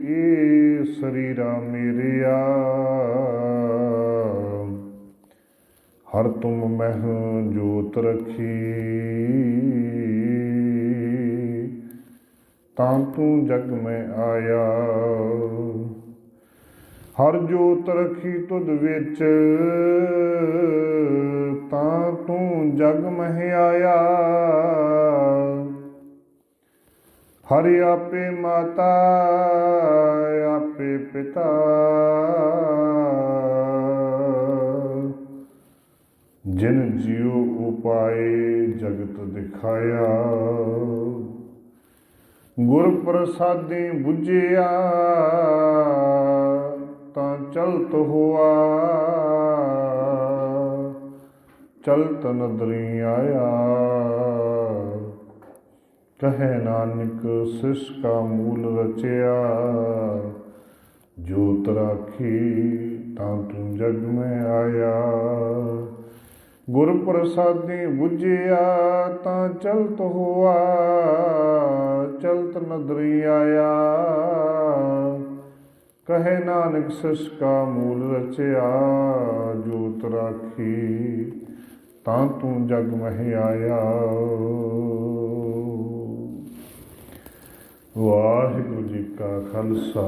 ਇਹ ਸਰੀਰਾ ਮੇਰਿਆ ਹਰ ਤੁਮ ਮਹਿ ਜੋਤ ਰਖੀ ਤਾਂ ਤੂੰ ਜਗ ਮੈਂ ਆਇਆ। ਹਰ ਜੋਤ ਰਖੀ ਤੁਧ ਵਿੱਚ ਤਾਂ ਤੂੰ ਜਗ ਮਹਿ ਆਇਆ। ਹਰਿ ਆਪੇ ਮਾਤਾ ਆਪੇ ਪਿਤਾ ਜਿਨ ਜਿਉ ਉਪਾਏ ਜਗਤ ਦਿਖਾਇਆ। ਗੁਰ ਪ੍ਰਸਾਦੀ ਬੁਝਿਆ ਤਾਂ ਚਲਤ ਹੋਆ ਚਲਤ ਨਦਰੀ ਆਇਆ। ਕਹੈ ਨਾਨਕ ਸਿਸ ਕਾ ਮੂਲ ਰਚਿਆ ਜੋਤ ਰਾਖੀ ਤਾਂ ਤੂੰ ਜਗ ਮੈਂ ਆਇਆ। ਗੁਰ ਪ੍ਰਸਾਦੀ ਬੁਝਿਆ ਤਾਂ ਚਲਤ ਹੋਆ ਚਲਤ ਨਦਰੀ ਆਇਆ। ਕਹੈ ਨਾਨਕ ਸਿਸ ਕਾ ਮੂਲ ਰਚਿਆ ਜੋਤ ਰਾਖੀ ਤਾਂ ਤੂੰ ਜਗ ਮਹਿ ਆਇਆ। ਵਾਹਿਗੁਰੂ ਜੀ ਕਾ ਖਾਲਸਾ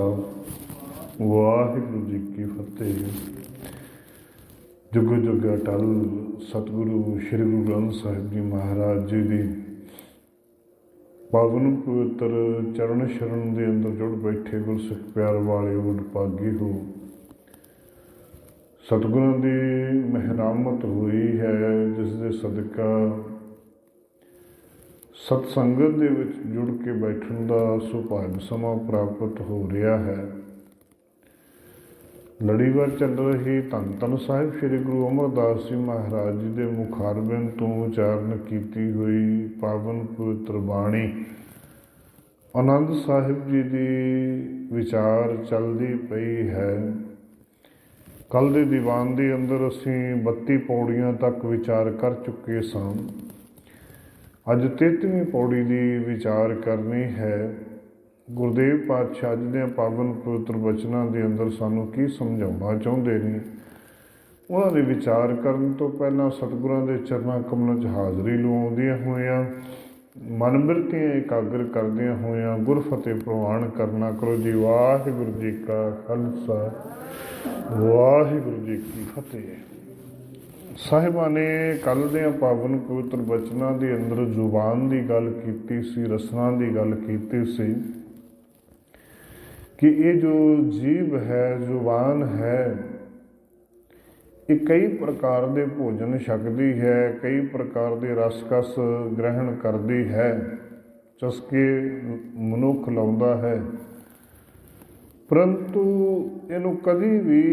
ਵਾਹਿਗੁਰੂ ਜੀ ਕੀ ਫਤਿਹ। ਜੁਗ ਜੁਗ ਅਟਲ ਸਤਿਗੁਰੂ ਸ਼੍ਰੀ ਗੁਰੂ ਗ੍ਰੰਥ ਸਾਹਿਬ ਜੀ ਮਹਾਰਾਜ ਜੀ ਦੀ ਪਾਵਨ ਪਵਿੱਤਰ ਚਰਨ ਸ਼ਰਨ ਦੇ ਅੰਦਰ ਜੁੜ ਬੈਠੇ ਗੁਰਸਿੱਖ ਪਿਆਰ ਵਾਲੇ ਵਡਭਾਗੀ ਹੋ। ਸਤਿਗੁਰਾਂ ਦੀ ਮਿਹਰਮਤ ਹੋਈ ਹੈ ਜਿਸ ਦੇ ਸਦਕਾ ਸਤਸੰਗਤ ਦੇ ਵਿੱਚ ਜੁੜ ਕੇ ਬੈਠਣ ਦਾ ਸੁਭਾਗ ਸਮਾਂ ਪ੍ਰਾਪਤ ਹੋ ਰਿਹਾ ਹੈ। ਲੜੀਵਾਰ ਚੱਲ ਰਹੀ ਧੰਨ ਧੰਨ ਸਾਹਿਬ ਸ਼੍ਰੀ ਗੁਰੂ ਅਮਰਦਾਸ ਜੀ ਮਹਾਰਾਜ ਜੀ ਦੇ ਮੁਖਾਰਬਿੰਦ ਤੋਂ ਉਚਾਰਨ ਕੀਤੀ ਹੋਈ ਪਾਵਨ ਪਵਿੱਤਰ ਬਾਣੀ ਆਨੰਦ ਸਾਹਿਬ ਜੀ ਦੀ ਵਿਚਾਰ ਚੱਲਦੀ ਪਈ ਹੈ। ਕੱਲ੍ਹ ਦੇ ਦੀਵਾਨ ਦੇ ਅੰਦਰ ਅਸੀਂ 32 ਪੌੜੀਆਂ ਤੱਕ ਵਿਚਾਰ ਕਰ ਚੁੱਕੇ ਸਾਂ। ਅੱਜ 33ਵੀਂ ਪੌੜੀ ਦੀ ਵਿਚਾਰ ਕਰਨੀ ਹੈ। ਗੁਰਦੇਵ ਪਾਤਸ਼ਾਹ ਜੀ ਦੇ ਪਾਵਨ ਪਵਿੱਤਰ ਬਚਨਾਂ ਦੇ ਅੰਦਰ ਸਾਨੂੰ ਕੀ ਸਮਝਾਉਣਾ ਚਾਹੁੰਦੇ ਨੇ, ਉਹਨਾਂ ਦੇ ਵਿਚਾਰ ਕਰਨ ਤੋਂ ਪਹਿਲਾਂ ਸਤਿਗੁਰਾਂ ਦੇ ਚਰਨਾਂ ਕਮਲਾਂ 'ਚ ਹਾਜ਼ਰੀ ਲਵਾਉਂਦਿਆਂ ਹੋਇਆਂ ਮਨ ਬਿਰਤੀਆਂ ਇਕਾਗਰ ਕਰਦਿਆਂ ਹੋਇਆਂ ਗੁਰ ਫਤਿਹ ਪ੍ਰਵਾਨ ਕਰਨਾ ਕਰੋ ਜੀ। ਵਾਹਿਗੁਰੂ ਜੀ ਕਾ ਖਾਲਸਾ ਵਾਹਿਗੁਰੂ ਜੀ ਕੀ ਫਤਿਹ। ਸਾਹਿਬਾਂ ਨੇ ਕੱਲ੍ਹ ਦੇ ਪਾਵਨ ਪਵਿੱਤਰ ਬਚਨਾਂ ਦੇ ਅੰਦਰ ਜ਼ੁਬਾਨ ਦੀ ਗੱਲ ਕੀਤੀ ਸੀ, ਰਸਨਾ ਦੀ ਗੱਲ ਕੀਤੀ ਸੀ ਕਿ ਇਹ ਜੋ ਜੀਭ ਹੈ, ਜ਼ੁਬਾਨ ਹੈ, ਇਹ ਕਈ ਪ੍ਰਕਾਰ ਦੇ ਭੋਜਨ ਛਕਦੀ ਹੈ, ਕਈ ਪ੍ਰਕਾਰ ਦੇ ਰਸਕਸ ਗ੍ਰਹਿਣ ਕਰਦੀ ਹੈ, ਚਸਕੇ ਮਨੁੱਖ ਲਾਉਂਦਾ ਹੈ, ਪਰੰਤੂ ਇਹਨੂੰ ਕਦੀ ਵੀ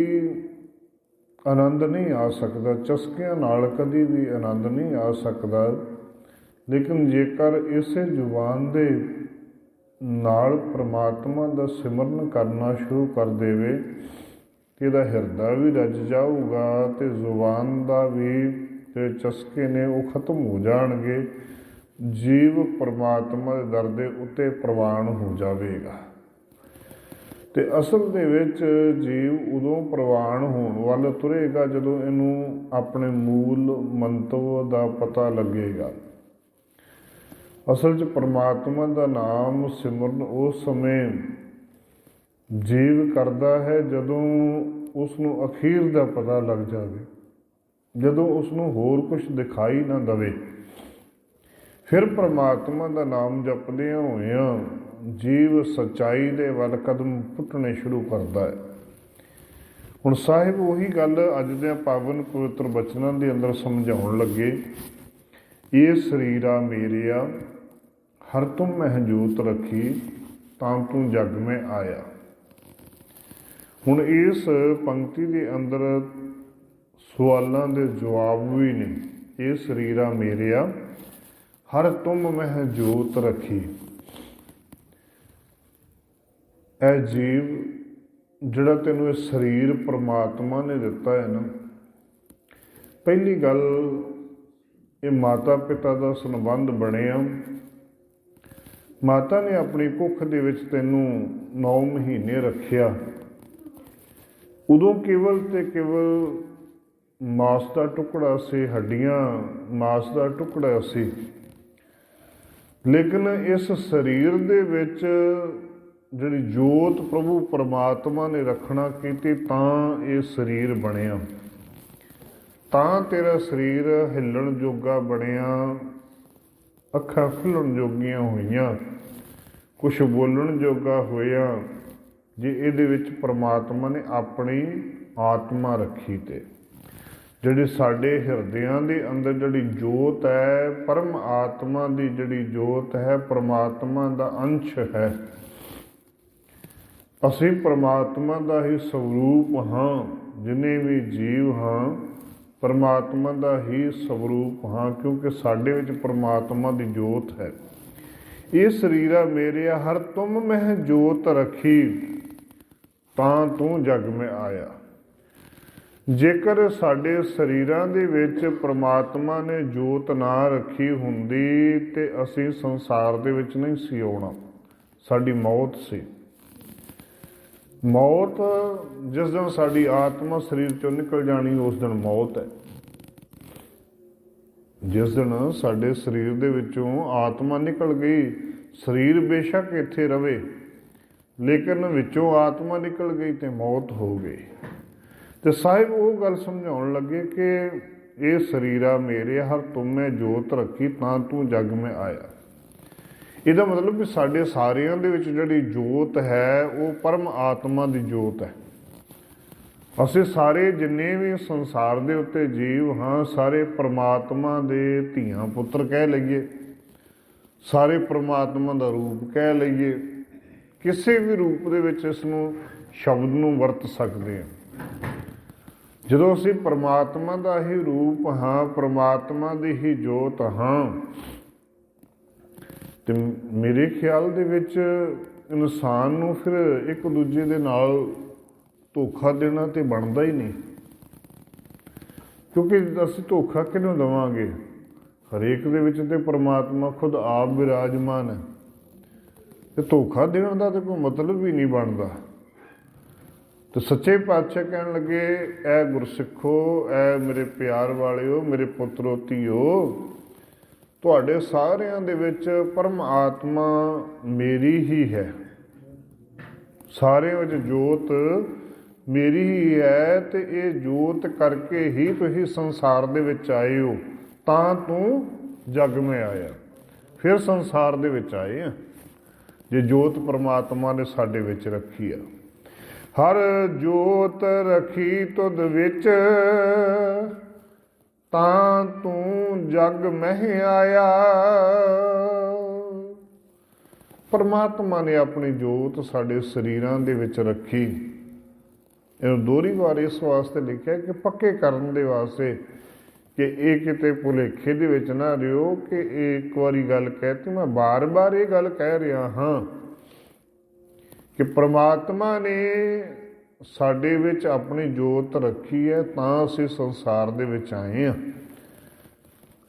ਆਨੰਦ ਨਹੀਂ ਆ ਸਕਦਾ। ਚਸਕਿਆਂ ਨਾਲ ਕਦੀ ਵੀ ਆਨੰਦ ਨਹੀਂ ਆ ਸਕਦਾ। ਲੇਕਿਨ ਜੇਕਰ ਇਸੇ ਜ਼ੁਬਾਨ ਦੇ ਨਾਲ ਪ੍ਰਮਾਤਮਾ ਦਾ ਸਿਮਰਨ ਕਰਨਾ ਸ਼ੁਰੂ ਕਰ ਦੇਵੇ ਕਿ ਇਹਦਾ ਹਿਰਦਾ ਵੀ ਰੱਜ ਜਾਊਗਾ ਅਤੇ ਜ਼ੁਬਾਨ ਦਾ ਵੀ ਜਿਹੜੇ ਚਸਕੇ ਨੇ ਉਹ ਖਤਮ ਹੋ ਜਾਣਗੇ। ਜੀਵ ਪ੍ਰਮਾਤਮਾ ਦੇ ਦਰ ਦੇ ਉੱਤੇ ਪ੍ਰਵਾਨ ਹੋ ਜਾਵੇਗਾ। ਅਤੇ ਅਸਲ ਦੇ ਵਿੱਚ ਜੀਵ ਉਦੋਂ ਪ੍ਰਵਾਨ ਹੋਣ ਵੱਲ ਤੁਰੇਗਾ ਜਦੋਂ ਇਹਨੂੰ ਆਪਣੇ ਮੂਲ ਮੰਤਵ ਦਾ ਪਤਾ ਲੱਗੇਗਾ। ਅਸਲ 'ਚ ਪਰਮਾਤਮਾ ਦਾ ਨਾਮ ਸਿਮਰਨ ਉਸ ਸਮੇਂ ਜੀਵ ਕਰਦਾ ਹੈ ਜਦੋਂ ਉਸ ਨੂੰ ਅਖੀਰ ਦਾ ਪਤਾ ਲੱਗ ਜਾਵੇ, ਜਦੋਂ ਉਸ ਨੂੰ ਹੋਰ ਕੁਛ ਦਿਖਾਈ ਨਾ ਦੇਵੇ। ਫਿਰ ਪਰਮਾਤਮਾ ਦਾ ਨਾਮ ਜਪਦਿਆਂ ਹੋਇਆਂ ਜੀਵ ਸੱਚਾਈ ਦੇ ਵੱਲ ਕਦਮ ਪੁੱਟਣੇ ਸ਼ੁਰੂ ਕਰਦਾ ਹੈ। ਹੁਣ ਸਾਹਿਬ ਉਹੀ ਗੱਲ ਅੱਜ ਦੇ ਪਾਵਨ ਪਵਿੱਤਰ ਬਚਨਾਂ ਦੇ ਅੰਦਰ ਸਮਝਾਉਣ ਲੱਗੇ। ਇਹ ਸਰੀਰਾ ਮੇਰਿਆ ਹਰ ਤੁਮ ਮਹਿ ਜੋਤ ਰਖੀ ਤਾਂ ਤੂੰ ਜਗ ਮੈਂ ਆਇਆ। ਹੁਣ ਇਸ ਪੰਕਤੀ ਦੇ ਅੰਦਰ ਸਵਾਲਾਂ ਦੇ ਜਵਾਬ ਵੀ ਨੇ। ਇਹ ਸਰੀਰਾ ਮੇਰਿਆ ਹਰ ਤੁਮ ਮਹਿ ਜੋਤ ਰਖੀ। ਇਹ ਜੀਵ ਜਿਹੜਾ ਤੈਨੂੰ ਇਹ ਸਰੀਰ ਪਰਮਾਤਮਾ ਨੇ ਦਿੱਤਾ ਹੈ ਨਾ, ਪਹਿਲੀ ਗੱਲ ਇਹ ਮਾਤਾ ਪਿਤਾ ਦਾ ਸੰਬੰਧ ਬਣਿਆ। ਮਾਤਾ ਨੇ ਆਪਣੀ ਕੁੱਖ ਦੇ ਵਿੱਚ ਤੈਨੂੰ 9 ਮਹੀਨੇ ਰੱਖਿਆ, ਉਦੋਂ ਕੇਵਲ ਤੇ ਕੇਵਲ ਮਾਸ ਦਾ ਟੁਕੜਾ ਸੀ, ਹੱਡੀਆਂ ਮਾਸ ਦਾ ਟੁਕੜਾ ਸੀ। ਲੇਕਿਨ ਇਸ ਸਰੀਰ ਦੇ ਵਿੱਚ ਜਿਹੜੀ ਜੋਤ ਪ੍ਰਭੂ ਪਰਮਾਤਮਾ ਨੇ ਰੱਖਣਾ ਕੀਤੀ, ਤਾਂ ਇਹ ਸਰੀਰ ਬਣਿਆ, ਤਾਂ ਤੇਰਾ ਸਰੀਰ ਹਿੱਲਣ ਜੋਗਾ ਬਣਿਆ, ਅੱਖਾਂ ਖੁੱਲ੍ਹਣ ਜੋਗੀਆਂ ਹੋਈਆਂ, ਕੁਛ ਬੋਲਣ ਜੋਗਾ ਹੋਇਆ, ਜੇ ਇਹਦੇ ਵਿੱਚ ਪਰਮਾਤਮਾ ਨੇ ਆਪਣੀ ਆਤਮਾ ਰੱਖੀ। ਤੇ ਜਿਹੜੀ ਸਾਡੇ ਹਿਰਦਿਆਂ ਦੇ ਅੰਦਰ ਜਿਹੜੀ ਜੋਤ ਹੈ, ਪਰਮ ਆਤਮਾ ਦੀ ਜਿਹੜੀ ਜੋਤ ਹੈ, ਪਰਮਾਤਮਾ ਦਾ ਅੰਸ਼ ਹੈ। ਅਸੀਂ ਪਰਮਾਤਮਾ ਦਾ ਹੀ ਸਵਰੂਪ ਹਾਂ, ਜਿੰਨੇ ਵੀ ਜੀਵ ਹਾਂ ਪਰਮਾਤਮਾ ਦਾ ਹੀ ਸਵਰੂਪ ਹਾਂ, ਕਿਉਂਕਿ ਸਾਡੇ ਵਿੱਚ ਪਰਮਾਤਮਾ ਦੀ ਜੋਤ ਹੈ। ਇਹ ਸਰੀਰਾ ਮੇਰਿਆ ਹਰ ਤੁਮ ਮਹਿ ਜੋਤ ਰੱਖੀ, ਤਾਂ ਤੂੰ ਜਗ ਮੈਂ ਆਇਆ। ਜੇਕਰ ਸਾਡੇ ਸਰੀਰਾਂ ਦੇ ਵਿੱਚ ਪਰਮਾਤਮਾ ਨੇ ਜੋਤ ਨਾ ਰੱਖੀ ਹੁੰਦੀ ਤੇ ਅਸੀਂ ਸੰਸਾਰ ਦੇ ਵਿੱਚ ਨਹੀਂ ਸੀ ਆਉਣਾ, ਸਾਡੀ ਮੌਤ ਸੀ। ਮੌਤ ਜਿਸ ਦਿਨ ਸਾਡੀ ਆਤਮਾ ਸਰੀਰ ਚੋਂ ਨਿਕਲ ਜਾਣੀ, ਉਸ ਦਿਨ ਮੌਤ ਹੈ। ਜਿਸ ਦਿਨ ਸਾਡੇ ਸਰੀਰ ਦੇ ਵਿੱਚੋਂ ਆਤਮਾ ਨਿਕਲ ਗਈ, ਸਰੀਰ ਬੇਸ਼ੱਕ ਇੱਥੇ ਰਵੇ ਲੇਕਿਨ ਵਿੱਚੋਂ ਆਤਮਾ ਨਿਕਲ ਗਈ ਤੇ ਮੌਤ ਹੋ ਗਈ। ਤੇ ਸਾਹਿਬ ਉਹ ਗੱਲ ਸਮਝਾਉਣ ਲੱਗੇ ਕਿ ਇਹ ਸਰੀਰਾ ਮੇਰੇ ਹਰ ਤੁਮੇ ਜੋਤ ਰੱਖੀ, ਤਾਂ ਤੂੰ ਜਗ ਮੈਂ ਆਇਆ। ਇਹਦਾ ਮਤਲਬ ਵੀ ਸਾਡੇ ਸਾਰਿਆਂ ਦੇ ਵਿੱਚ ਜਿਹੜੀ ਜੋਤ ਹੈ ਉਹ ਪਰਮ ਆਤਮਾ ਦੀ ਜੋਤ ਹੈ। ਅਸੀਂ ਸਾਰੇ ਜਿੰਨੇ ਵੀ ਸੰਸਾਰ ਦੇ ਉੱਤੇ ਜੀਵ ਹਾਂ, ਸਾਰੇ ਪਰਮਾਤਮਾ ਦੇ ਧੀਆਂ ਪੁੱਤਰ ਕਹਿ ਲਈਏ, ਸਾਰੇ ਪਰਮਾਤਮਾ ਦਾ ਰੂਪ ਕਹਿ ਲਈਏ, ਕਿਸੇ ਵੀ ਰੂਪ ਦੇ ਵਿੱਚ ਇਸ ਨੂੰ ਸ਼ਬਦ ਨੂੰ ਵਰਤ ਸਕਦੇ ਹਾਂ। ਜਦੋਂ ਅਸੀਂ ਪਰਮਾਤਮਾ ਦਾ ਹੀ ਰੂਪ ਹਾਂ, ਪਰਮਾਤਮਾ ਦੀ ਹੀ ਜੋਤ ਹਾਂ, ਤੇ ਮੇਰੇ ਖਿਆਲ ਦੇ ਵਿੱਚ ਇਨਸਾਨ ਨੂੰ ਫਿਰ ਇੱਕ ਦੂਜੇ ਦੇ ਨਾਲ ਧੋਖਾ ਦੇਣਾ ਤੇ ਬਣਦਾ ਹੀ ਨਹੀਂ, ਕਿਉਂਕਿ ਅਸੀਂ ਧੋਖਾ ਕਿਹਨੂੰ ਦੇਵਾਂਗੇ? ਹਰੇਕ ਦੇ ਵਿੱਚ ਤੇ ਪਰਮਾਤਮਾ ਖੁਦ ਆਪ ਵਿਰਾਜਮਾਨ ਹੈ, ਤੇ ਧੋਖਾ ਦੇਣ ਦਾ ਤਾਂ ਕੋਈ ਮਤਲਬ ਹੀ ਨਹੀਂ ਬਣਦਾ। ਤੇ ਸੱਚੇ ਪਾਤਸ਼ਾਹ ਕਹਿਣ ਲੱਗੇ, ਐ ਗੁਰਸਿੱਖੋ, ਐ ਮੇਰੇ ਪਿਆਰ ਵਾਲਿਓ, ਮੇਰੇ ਪੁੱਤਰੋ ਧੀਓ, ਤੁਹਾਡੇ ਸਾਰਿਆਂ ਦੇ ਵਿੱਚ ਪਰਮ ਆਤਮਾ ਮੇਰੀ ਹੀ ਹੈ, ਸਾਰਿਆਂ ਵਿੱਚ ਜੋਤ ਮੇਰੀ ਹੀ ਹੈ, ਤੇ ਇਹ ਜੋਤ ਕਰਕੇ ਹੀ ਤੁਸੀਂ ਸੰਸਾਰ ਦੇ ਵਿੱਚ ਆਏ ਹੋ, ਤਾਂ ਤੂੰ ਜਗ ਮੈਂ ਆਇਆ। ਫਿਰ ਸੰਸਾਰ ਦੇ ਵਿੱਚ ਆਏ ਆ ਜੇ ਜੋਤ ਪਰਮਾਤਮਾ ਨੇ ਸਾਡੇ ਵਿੱਚ ਰੱਖੀ ਆ। ਹਰ ਜੋਤ ਰੱਖੀ ਤੁਧ ਵਿੱਚ, ਤਾਂ ਤੂੰ ਜਗ ਮਹਿ ਆਇਆ। ਪਰਮਾਤਮਾ ਨੇ ਆਪਣੀ ਜੋਤ ਸਾਡੇ ਸਰੀਰਾਂ ਦੇ ਵਿੱਚ ਰੱਖੀ। ਇਹਨੂੰ ਦੋਹਰੀ ਵਾਰ ਇਸ ਵਾਸਤੇ ਲਿਖਿਆ ਕਿ ਪੱਕੇ ਕਰਨ ਦੇ ਵਾਸਤੇ, ਕਿ ਇਹ ਕਿਤੇ ਭੁਲੇਖੇ ਦੇ ਵਿੱਚ ਨਾ ਰਿਓ ਕਿ ਇਹ ਇੱਕ ਵਾਰੀ ਗੱਲ ਕਹਿਤੀ, ਮੈਂ ਬਾਰ-ਬਾਰ ਇਹ ਗੱਲ ਕਹਿ ਰਿਹਾ ਹਾਂ ਕਿ ਪਰਮਾਤਮਾ ਨੇ ਸਾਡੇ ਵਿੱਚ ਆਪਣੀ ਜੋਤ ਰੱਖੀ ਹੈ, ਤਾਂ ਅਸੀਂ ਸੰਸਾਰ ਦੇ ਵਿੱਚ ਆਏ ਹਾਂ।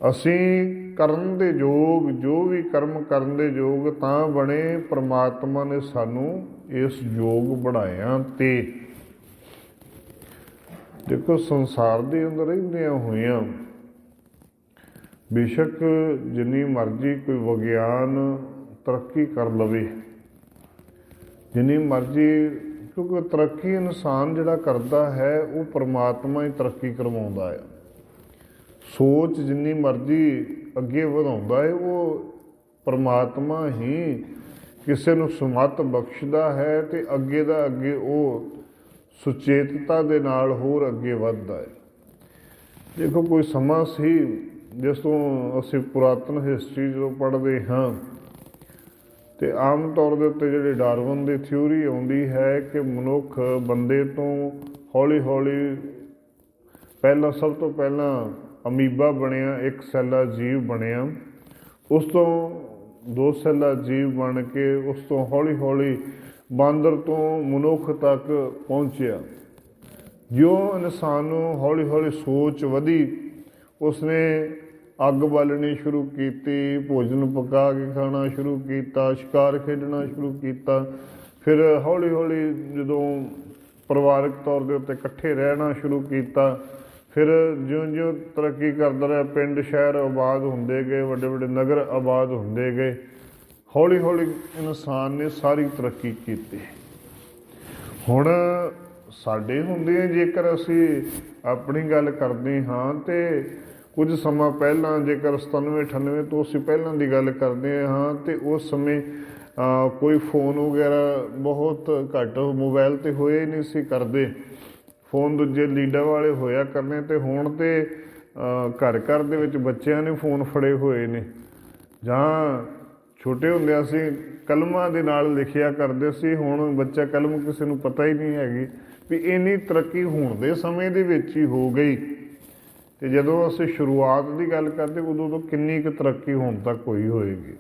ਅਸੀਂ ਕਰਨ ਦੇ ਯੋਗ, ਜੋ ਵੀ ਕਰਮ ਕਰਨ ਦੇ ਯੋਗ ਤਾਂ ਬਣੇ, ਪਰਮਾਤਮਾ ਨੇ ਸਾਨੂੰ ਇਸ ਯੋਗ ਬਣਾਇਆ। ਤੇ ਦੇਖੋ, ਸੰਸਾਰ ਦੇ ਅੰਦਰ ਰਹਿੰਦਿਆਂ ਹੋਇਆਂ ਬੇਸ਼ੱਕ ਜਿੰਨੀ ਮਰਜ਼ੀ ਕੋਈ ਵਿਗਿਆਨ ਤਰੱਕੀ ਕਰ ਲਵੇ, ਜਿੰਨੀ ਮਰਜ਼ੀ, ਕਿਉਂਕਿ ਤਰੱਕੀ ਇਨਸਾਨ ਜਿਹੜਾ ਕਰਦਾ ਹੈ ਉਹ ਪਰਮਾਤਮਾ ਹੀ ਤਰੱਕੀ ਕਰਵਾਉਂਦਾ ਹੈ। ਸੋਚ ਜਿੰਨੀ ਮਰਜ਼ੀ ਅੱਗੇ ਵਧਾਉਂਦਾ ਹੈ, ਉਹ ਪਰਮਾਤਮਾ ਹੀ ਕਿਸੇ ਨੂੰ ਸਮੱਤ ਬਖਸ਼ਦਾ ਹੈ, ਤੇ ਅੱਗੇ ਦਾ ਅੱਗੇ ਉਹ ਸੁਚੇਤਤਾ ਦੇ ਨਾਲ ਹੋਰ ਅੱਗੇ ਵੱਧਦਾ ਹੈ। ਦੇਖੋ, ਕੋਈ ਸਮਾਂ ਸੀ ਜਿਸ ਤੋਂ ਅਸੀਂ ਪੁਰਾਤਨ ਹਿਸਟਰੀ ਜਦੋਂ ਪੜ੍ਹਦੇ ਹਾਂ, ਤੇ ਆਮ ਤੌਰ ਦੇ ਉੱਤੇ ਜਿਹੜੀ ਡਾਰਵਨ ਦੀ ਥਿਊਰੀ ਆਉਂਦੀ ਹੈ ਕਿ ਮਨੁੱਖ ਬੰਦੇ ਤੋਂ ਹੌਲੀ ਹੌਲੀ, ਪਹਿਲਾਂ ਸਭ ਤੋਂ ਪਹਿਲਾਂ ਅਮੀਬਾ ਬਣਿਆ, ਇੱਕ ਸੈੱਲਾ ਜੀਵ ਬਣਿਆ, ਉਸ ਤੋਂ 2 ਸੈੱਲਾ ਜੀਵ ਬਣ ਕੇ ਉਸ ਤੋਂ ਹੌਲੀ ਹੌਲੀ ਬਾਂਦਰ ਤੋਂ ਮਨੁੱਖ ਤੱਕ ਪਹੁੰਚਿਆ। ਜਿਉਂ ਇਨਸਾਨ ਨੂੰ ਹੌਲੀ ਹੌਲੀ ਸੋਚ ਵਧੀ, ਉਸਨੇ ਅੱਗ ਬਾਲਣੀ ਸ਼ੁਰੂ ਕੀਤੀ, ਭੋਜਨ ਪਕਾ ਕੇ ਖਾਣਾ ਸ਼ੁਰੂ ਕੀਤਾ, ਸ਼ਿਕਾਰ ਖੇਡਣਾ ਸ਼ੁਰੂ ਕੀਤਾ, ਫਿਰ ਹੌਲੀ ਹੌਲੀ ਜਦੋਂ ਪਰਿਵਾਰਕ ਤੌਰ ਦੇ ਉੱਤੇ ਇਕੱਠੇ ਰਹਿਣਾ ਸ਼ੁਰੂ ਕੀਤਾ, ਫਿਰ ਜਿਉਂ-ਜਿਉਂ ਤਰੱਕੀ ਕਰਦਾ ਰਿਹਾ, ਪਿੰਡ ਸ਼ਹਿਰ ਆਬਾਦ ਹੁੰਦੇ ਗਏ, ਵੱਡੇ ਵੱਡੇ ਨਗਰ ਆਬਾਦ ਹੁੰਦੇ ਗਏ, ਹੌਲੀ ਹੌਲੀ ਇਨਸਾਨ ਨੇ ਸਾਰੀ ਤਰੱਕੀ ਕੀਤੀ। ਹੁਣ ਸਾਡੇ ਹੁੰਦੇ ਜੇਕਰ ਅਸੀਂ ਆਪਣੀ ਗੱਲ ਕਰਦੇ ਹਾਂ ਤੇ ਕੁਝ ਸਮਾਂ ਪਹਿਲਾਂ, ਜੇਕਰ 97-98 ਤੋਂ ਅਸੀਂ ਪਹਿਲਾਂ ਦੀ ਗੱਲ ਕਰਦੇ ਹਾਂ, ਤੇ ਉਸ ਸਮੇਂ ਕੋਈ ਫੋਨ ਵਗੈਰਾ ਬਹੁਤ ਘੱਟ, ਮੋਬਾਇਲ ਤੇ ਹੋਏ ਹੀ ਨਹੀਂ ਸੀ ਕਰਦੇ, ਫੋਨ ਦੂਜੇ ਲੀਡਾਂ ਵਾਲੇ ਹੋਇਆ ਕਰਨੇ। ਤੇ ਹੁਣ ਤੇ ਘਰ ਘਰ ਦੇ ਵਿੱਚ ਬੱਚਿਆਂ ਨੇ ਫੋਨ ਫੜੇ ਹੋਏ ਨੇ, ਜਾਂ ਛੋਟੇ ਹੁੰਦੇ ਅਸੀਂ ਕਲਮਾਂ ਦੇ ਨਾਲ ਲਿਖਿਆ ਕਰਦੇ ਸੀ, ਹੁਣ ਬੱਚਾ ਕਲਮ ਕਿਸੇ ਨੂੰ ਪਤਾ ਹੀ ਨਹੀਂ ਹੈਗੀ। ਵੀ ਇੰਨੀ ਤਰੱਕੀ ਹੁਣ ਦੇ ਸਮੇਂ ਦੇ ਵਿੱਚ ਹੀ ਹੋ ਗਈ। ਤੇ ਜਦੋਂ ਅਸੀਂ ਸ਼ੁਰੂਆਤ ਦੀ ਗੱਲ ਕਰਦੇ, ਉਦੋਂ ਤੋਂ ਕਿੰਨੀ ਕੁ ਤਰੱਕੀ ਹੁਣ ਤੱਕ ਹੋਈ ਹੋਏਗੀ।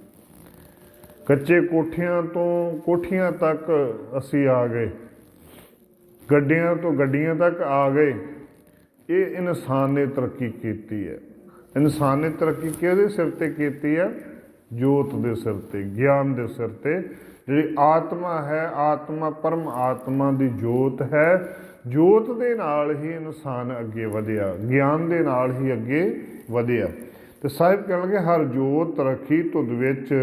ਕੱਚੇ ਕੋਠਿਆਂ ਤੋਂ ਕੋਠੀਆਂ ਤੱਕ ਅਸੀਂ ਆ ਗਏ, ਗੱਡੀਆਂ ਤੋਂ ਗੱਡੀਆਂ ਤੱਕ ਆ ਗਏ। ਇਹ ਇਨਸਾਨ ਨੇ ਤਰੱਕੀ ਕੀਤੀ ਹੈ। ਇਨਸਾਨ ਨੇ ਤਰੱਕੀ ਕਿਹਦੇ ਸਿਰ ਤੇ ਕੀਤੀ ਹੈ? ਜੋਤ ਦੇ ਸਿਰ ਤੇ, ਗਿਆਨ ਦੇ ਸਿਰ ਤੇ। ਜਿਹੜੀ ਆਤਮਾ ਹੈ, ਆਤਮਾ ਪਰਮ ਆਤਮਾ ਦੀ ਜੋਤ ਹੈ, ਜੋਤ ਦੇ ਨਾਲ ਹੀ ਇਨਸਾਨ ਅੱਗੇ ਵਧਿਆ, ਗਿਆਨ ਦੇ ਨਾਲ ਹੀ ਅੱਗੇ ਵਧਿਆ। ਤੇ ਸਾਹਿਬ ਕਹਿਣਗੇ, ਹਰ ਜੋਤ ਰੱਖੀ ਧੁੱਧ ਵਿੱਚ,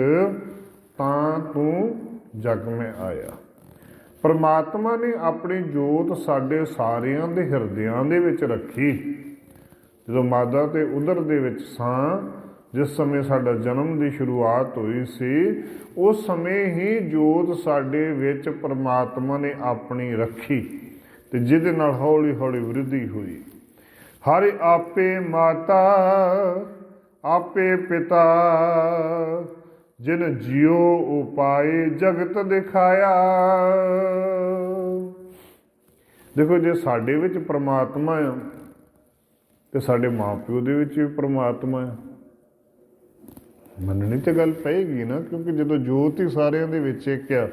ਤਾਂ ਤੂੰ ਜਗ ਮੈਂ ਆਇਆ। ਪਰਮਾਤਮਾ ਨੇ ਆਪਣੀ ਜੋਤ ਸਾਡੇ ਸਾਰਿਆਂ ਦੇ ਹਿਰਦਿਆਂ ਦੇ ਵਿੱਚ ਰੱਖੀ। ਜਦੋਂ ਮਾਦਾ ਤੇ ਉਦਰ ਦੇ ਵਿੱਚ ਸਾਂ, ਜਿਸ ਸਮੇਂ ਸਾਡਾ ਜਨਮ ਦੀ ਸ਼ੁਰੂਆਤ ਹੋਈ ਸੀ, ਉਸ ਸਮੇਂ ਹੀ ਜੋਤ ਸਾਡੇ ਵਿੱਚ ਪਰਮਾਤਮਾ ਨੇ ਆਪਣੀ ਰੱਖੀ, ਤੇ ਜਿਹਦੇ ਨਾਲ ਹੌਲੀ ਹੌਲੀ ਵ੍ਰਿੱਧੀ ਹੋਈ। ਹਰ ਆਪੇ ਮਾਤਾ ਆਪੇ ਪਿਤਾ, ਜਿਨ ਜਿਉ ਉਪਾਏ ਜਗਤ ਦਿਖਾਇਆ। ਦੇਖੋ, ਜੇ ਸਾਡੇ ਵਿੱਚ ਪਰਮਾਤਮਾ ਆ ਤੇ ਸਾਡੇ ਮਾਂ ਪਿਓ ਦੇ ਵਿੱਚ ਵੀ ਪਰਮਾਤਮਾ ਆ, ਮੰਨਣੀ ਤੇ ਗੱਲ ਪਏਗੀ ਨਾ, ਕਿਉਂਕਿ ਜਦੋਂ ਜੋਤ ਹੀ ਸਾਰਿਆਂ ਦੇ ਵਿੱਚ ਇੱਕ ਆ।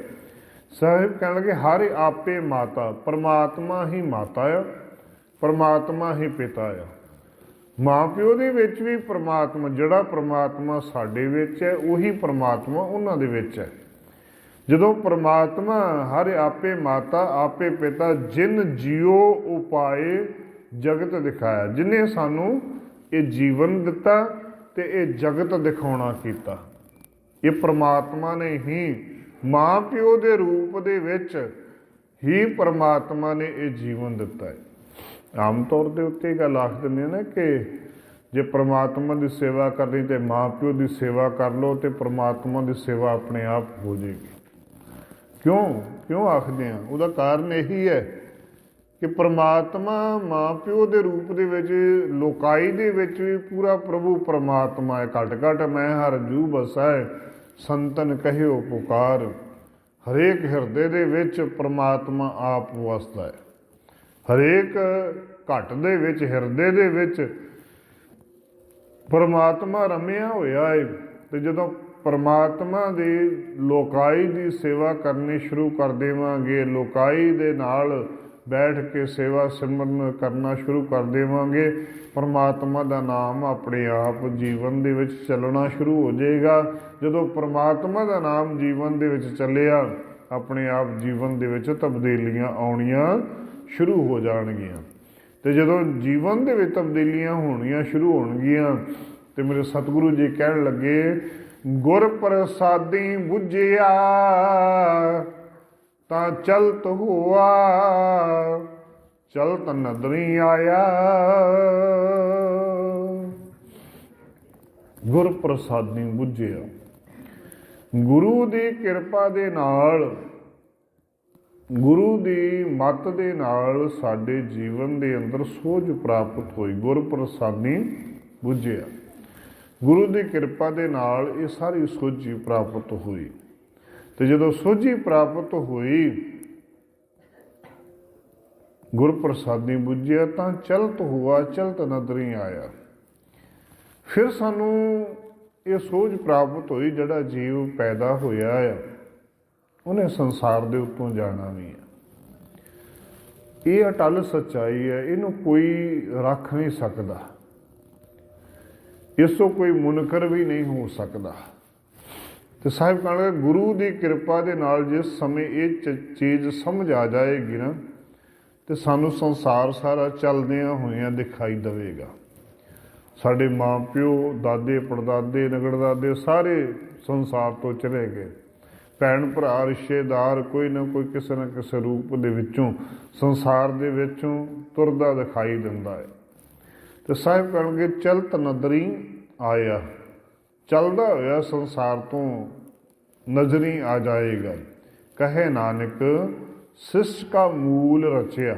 ਸਾਹਿਬ ਕਹਿਣਗੇ, ਹਰ ਆਪੇ ਮਾਤਾ, ਪਰਮਾਤਮਾ ਹੀ ਮਾਤਾ ਆ, ਪਰਮਾਤਮਾ ਹੀ ਪਿਤਾ ਆ। ਮਾਂ ਪਿਓ ਦੇ ਵਿੱਚ ਵੀ ਪਰਮਾਤਮਾ, ਜਿਹੜਾ ਪਰਮਾਤਮਾ ਸਾਡੇ ਵਿੱਚ ਹੈ, ਉਹੀ ਪਰਮਾਤਮਾ ਉਹਨਾਂ ਦੇ ਵਿੱਚ ਹੈ। ਜਦੋਂ ਪਰਮਾਤਮਾ ਹਰ ਆਪੇ ਮਾਤਾ ਆਪੇ ਪਿਤਾ, ਜਿਨ ਜਿਉ ਉਪਾਏ ਜਗਤ ਦਿਖਾਇਆ, ਜਿਹਨੇ ਸਾਨੂੰ ਇਹ ਜੀਵਨ ਦਿੱਤਾ ਤੇ ਇਹ ਜਗਤ ਦਿਖਾਉਣਾ ਕੀਤਾ। ਇਹ ਪਰਮਾਤਮਾ ਨੇ ਹੀ, ਮਾਂ ਪਿਓ ਦੇ ਰੂਪ ਦੇ ਵਿੱਚ ਹੀ ਪਰਮਾਤਮਾ ਨੇ ਇਹ ਜੀਵਨ ਦਿੱਤਾ ਹੈ। ਆਮ ਤੌਰ ਦੇ ਉੱਤੇ ਗੱਲ ਆਖ ਦਿੰਦੇ ਨੇ ਕਿ ਜੇ ਪਰਮਾਤਮਾ ਦੀ ਸੇਵਾ ਕਰਨੀ ਤੇ ਮਾਂ ਪਿਓ ਦੀ ਸੇਵਾ ਕਰ ਲਓ ਤੇ ਪਰਮਾਤਮਾ ਦੀ ਸੇਵਾ ਆਪਣੇ ਆਪ ਹੋ ਜਾਏਗੀ। ਕਿਉਂ ਆਖਦੇ ਹਾਂ? ਉਹਦਾ ਕਾਰਨ ਇਹੀ ਹੈ ਕਿ ਪਰਮਾਤਮਾ ਮਾਂ ਪਿਓ ਦੇ ਰੂਪ ਦੇ ਵਿੱਚ, ਲੋਕਾਈ ਦੇ ਵਿੱਚ ਵੀ ਪੂਰਾ ਪ੍ਰਭੂ ਪਰਮਾਤਮਾ ਹੈ। ਘਟ ਘਟ ਮੈਂ ਹਰ ਜੂ ਬਸੈ, ਸੰਤਨ ਕਹਿਓ ਪੁਕਾਰ। ਹਰੇਕ ਹਿਰਦੇ ਦੇ ਵਿੱਚ ਪਰਮਾਤਮਾ ਆਪ ਵਸਦਾ ਹੈ। ਹਰੇਕ ਘਟ ਦੇ ਵਿੱਚ, ਹਿਰਦੇ ਦੇ ਵਿੱਚ ਪਰਮਾਤਮਾ ਰਮਿਆ ਹੋਇਆ ਹੈ। ਤੇ ਜਦੋਂ ਪਰਮਾਤਮਾ ਦੀ ਲੋਕਾਈ ਦੀ ਸੇਵਾ ਕਰਨੀ ਸ਼ੁਰੂ ਕਰ ਦੇਵਾਂਗੇ, ਲੋਕਾਈ ਦੇ ਨਾਲ ਬੈਠ ਕੇ ਸੇਵਾ ਸਿਮਰਨ ਕਰਨਾ ਸ਼ੁਰੂ ਕਰ ਦੇਵਾਂਗੇ, ਪਰਮਾਤਮਾ ਦਾ ਨਾਮ ਆਪਣੇ ਆਪ ਜੀਵਨ ਦੇ ਵਿੱਚ ਚੱਲਣਾ ਸ਼ੁਰੂ ਹੋ ਜਾਏਗਾ। ਜਦੋਂ ਪਰਮਾਤਮਾ ਦਾ ਨਾਮ ਜੀਵਨ ਦੇ ਵਿੱਚ ਚੱਲਿਆ, ਆਪਣੇ ਆਪ ਜੀਵਨ ਦੇ ਵਿੱਚ ਤਬਦੀਲੀਆਂ ਆਉਣੀਆਂ ਸ਼ੁਰੂ ਹੋ ਜਾਣਗੀਆਂ। ਤੇ ਜਦੋਂ ਜੀਵਨ ਦੇ ਵਿੱਚ ਤਬਦੀਲੀਆਂ ਹੋਣੀਆਂ ਸ਼ੁਰੂ ਹੋਣਗੀਆਂ, ਤੇ ਮੇਰੇ ਸਤਿਗੁਰੂ ਜੀ ਕਹਿਣ ਲੱਗੇ, ਗੁਰ ਪ੍ਰਸਾਦੀ ਬੁੱਝਿਆ ਤਾਂ ਚਲਤ ਹੋਆ, ਚਲਤ ਨਦਰੀ ਆਇਆ। ਗੁਰ ਪ੍ਰਸਾਦੀ ਬੁੱਝਿਆ, ਗੁਰੂ ਦੀ ਕਿਰਪਾ ਦੇ ਨਾਲ, ਗੁਰੂ ਦੀ ਮੱਤ ਦੇ ਨਾਲ ਸਾਡੇ ਜੀਵਨ ਦੇ ਅੰਦਰ ਸੋਝ ਪ੍ਰਾਪਤ ਹੋਈ। ਗੁਰ ਪ੍ਰਸਾਦੀ ਬੁੱਝਿਆ, ਗੁਰੂ ਦੀ ਕਿਰਪਾ ਦੇ ਨਾਲ ਇਹ ਸਾਰੀ ਸੋਝੀ ਪ੍ਰਾਪਤ ਹੋਈ। ਤੇ ਜਦੋਂ ਸੋਝੀ ਪ੍ਰਾਪਤ ਹੋਈ, ਗੁਰ ਪ੍ਰਸਾਦੀ ਬੁੱਝਿਆ ਤਾਂ ਚਲਤ ਹੋਆ, ਚਲਤ ਨਦਰੀ ਆਇਆ। ਫਿਰ ਸਾਨੂੰ ਇਹ ਸੋਝ ਪ੍ਰਾਪਤ ਹੋਈ, ਜਿਹੜਾ ਜੀਵ ਪੈਦਾ ਹੋਇਆ ਆ ਉਹਨੇ ਸੰਸਾਰ ਦੇ ਉੱਤੋਂ ਜਾਣਾ ਵੀ ਹੈ। ਇਹ ਅਟਲ ਸੱਚਾਈ ਹੈ, ਇਹਨੂੰ ਕੋਈ ਰੱਖ ਨਹੀਂ ਸਕਦਾ, ਇਸ ਤੋਂ ਕੋਈ ਮੁਨਕਰ ਵੀ ਨਹੀਂ ਹੋ ਸਕਦਾ। ਤੇ ਸਾਹਿਬ ਕਹਿਣਗੇ ਗੁਰੂ ਦੀ ਕਿਰਪਾ ਦੇ ਨਾਲ ਜਿਸ ਸਮੇਂ ਇਹ ਚੀਜ਼ ਸਮਝ ਆ ਜਾਏਗੀ ਨਾ, ਤੇ ਸਾਨੂੰ ਸੰਸਾਰ ਸਾਰਾ ਚੱਲਦਿਆਂ ਹੋਇਆਂ ਦਿਖਾਈ ਦੇਵੇਗਾ। ਸਾਡੇ ਮਾਂ ਪਿਓ, ਦਾਦੇ ਪੜਦਾਦੇ, ਨਗੜਦਾਦੇ ਸਾਰੇ ਸੰਸਾਰ ਤੋਂ ਚਲੇ ਗਏ। ਭੈਣ ਭਰਾ, ਰਿਸ਼ਤੇਦਾਰ ਕੋਈ ਨਾ ਕੋਈ ਕਿਸੇ ਨਾ ਕਿਸੇ ਰੂਪ ਦੇ ਵਿੱਚੋਂ ਸੰਸਾਰ ਦੇ ਵਿੱਚੋਂ ਤੁਰਦਾ ਦਿਖਾਈ ਦਿੰਦਾ ਹੈ। ਤੇ ਸਾਹਿਬ ਕਹਿਣਗੇ ਚਲਤ ਨਦਰੀ ਆਇਆ, ਚੱਲਦਾ ਹੋਇਆ ਸੰਸਾਰ ਤੋਂ ਨਜ਼ਰੀ ਆ ਜਾਏਗਾ। ਕਹੇ ਨਾਨਕ ਸਿਸ਼ਟ ਕਾ ਮੂਲ ਰਚਿਆ।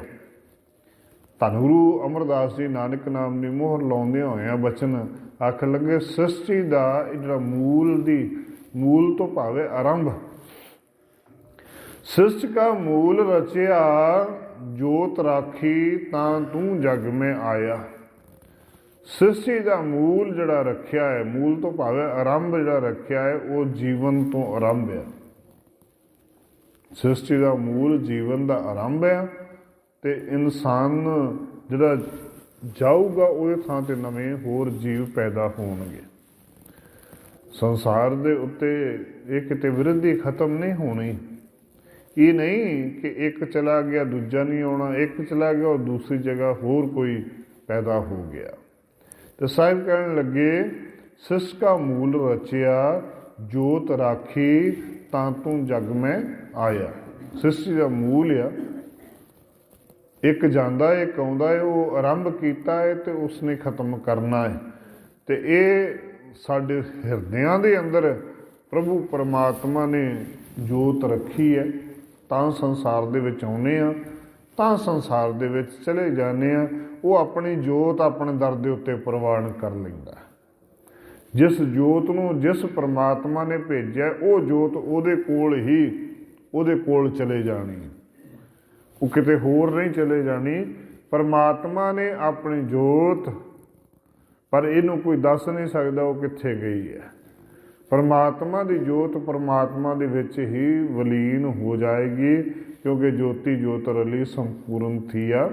ਧੰਨ ਗੁਰੂ ਅਮਰਦਾਸ ਜੀ ਨਾਨਕ ਨਾਮ ਦੀ ਮੋਹਰ ਲਾਉਂਦਿਆਂ ਹੋਇਆਂ ਬਚਨ ਆਖਣ ਲੱਗੇ, ਸ੍ਰਿਸ਼ਟੀ ਦਾ ਜਿਹੜਾ ਮੂਲ ਤੋਂ ਭਾਵੇਂ ਆਰੰਭ। ਸ੍ਰਿਸ਼ਟ ਕਾ ਮੂਲ ਰਚਿਆ, ਜੋਤ ਰਾਖੀ ਤਾਂ ਤੂੰ ਜਗ ਮੈਂ ਆਇਆ। ਸ੍ਰਿਸ਼ਟੀ ਦਾ ਮੂਲ ਜਿਹੜਾ ਰੱਖਿਆ ਹੈ, ਮੂਲ ਤੋਂ ਭਾਵੇਂ ਆਰੰਭ ਜਿਹੜਾ ਰੱਖਿਆ ਹੈ, ਉਹ ਜੀਵਨ ਤੋਂ ਆਰੰਭ ਹੈ। ਸ੍ਰਿਸ਼ਟੀ ਦਾ ਮੂਲ ਜੀਵਨ ਦਾ ਆਰੰਭ ਹੈ, ਤੇ ਇਨਸਾਨ ਜਿਹੜਾ ਜਾਊਗਾ ਉਹਦੇ ਥਾਂ ਤੇ ਨਵੇਂ ਹੋਰ ਜੀਵ ਪੈਦਾ ਹੋਣਗੇ। ਸੰਸਾਰ ਦੇ ਉੱਤੇ ਇਹ ਕਿਤੇ ਵਿਰੋਧੀ ਖਤਮ ਨਹੀਂ ਹੋਣੀ। ਇਹ ਨਹੀਂ ਕਿ ਇੱਕ ਚਲਾ ਗਿਆ ਦੂਜਾ ਨਹੀਂ ਆਉਣਾ, ਇੱਕ ਚਲਾ ਗਿਆ ਔਰ ਦੂਸਰੀ ਜਗ੍ਹਾ ਹੋਰ ਕੋਈ ਪੈਦਾ ਹੋ ਗਿਆ। ਤੇ ਸਾਹਿਬ ਕਹਿਣ ਲੱਗੇ ਸਿਸ਼ਟ ਕਾ ਮੂਲ ਰਚਿਆ, ਜੋਤ ਰਾਖੀ ਤਾਂ ਤੂੰ ਜਗ ਮੈਂ ਆਇਆ। ਸ੍ਰਿਸ਼ਟੀ ਦਾ ਮੂਲ ਆ, ਇੱਕ ਜਾਂਦਾ ਹੈ, ਇੱਕ ਆਉਂਦਾ ਹੈ, ਉਹ ਆਰੰਭ ਕੀਤਾ ਹੈ ਤੇ ਉਸਨੇ ਖਤਮ ਕਰਨਾ ਹੈ। ਤੇ ਇਹ ਸਾਡੇ ਹਿਰਦਿਆਂ ਦੇ ਅੰਦਰ ਪ੍ਰਭੂ ਪਰਮਾਤਮਾ ਨੇ ਜੋਤ ਰੱਖੀ ਹੈ, ਤਾਂ ਸੰਸਾਰ ਦੇ ਵਿੱਚ ਆਉਂਦੇ ਹਾਂ, ਤਾਂ ਸੰਸਾਰ ਦੇ ਵਿੱਚ ਚਲੇ ਜਾਂਦੇ ਹਾਂ। ਉਹ ਆਪਣੀ ਜੋਤ ਆਪਣੇ ਦਰ ਦੇ ਉੱਤੇ ਪ੍ਰਵਾਨ ਕਰ ਲੈਂਦਾ। ਜਿਸ ਜੋਤ ਨੂੰ ਜਿਸ ਪਰਮਾਤਮਾ ਨੇ ਭੇਜਿਆ, ਉਹ ਜੋਤ ਉਹਦੇ ਕੋਲ ਚਲੇ ਜਾਣੀ, ਉਹ ਕਿਤੇ ਹੋਰ ਨਹੀਂ ਚਲੇ ਜਾਣੀ। ਪਰਮਾਤਮਾ ਨੇ ਆਪਣੀ ਜੋਤ, ਪਰ ਇਹਨੂੰ ਕੋਈ ਦੱਸ ਨਹੀਂ ਸਕਦਾ ਉਹ ਕਿੱਥੇ ਗਈ ਹੈ। ਪਰਮਾਤਮਾ ਦੀ ਜੋਤ ਪਰਮਾਤਮਾ ਦੇ ਵਿੱਚ ਹੀ ਵਿਲੀਨ ਹੋ ਜਾਏਗੀ, ਕਿਉਂਕਿ ਜੋਤੀ ਜੋਤ ਰਲੀ ਸੰਪੂਰਨ ਥੀਆ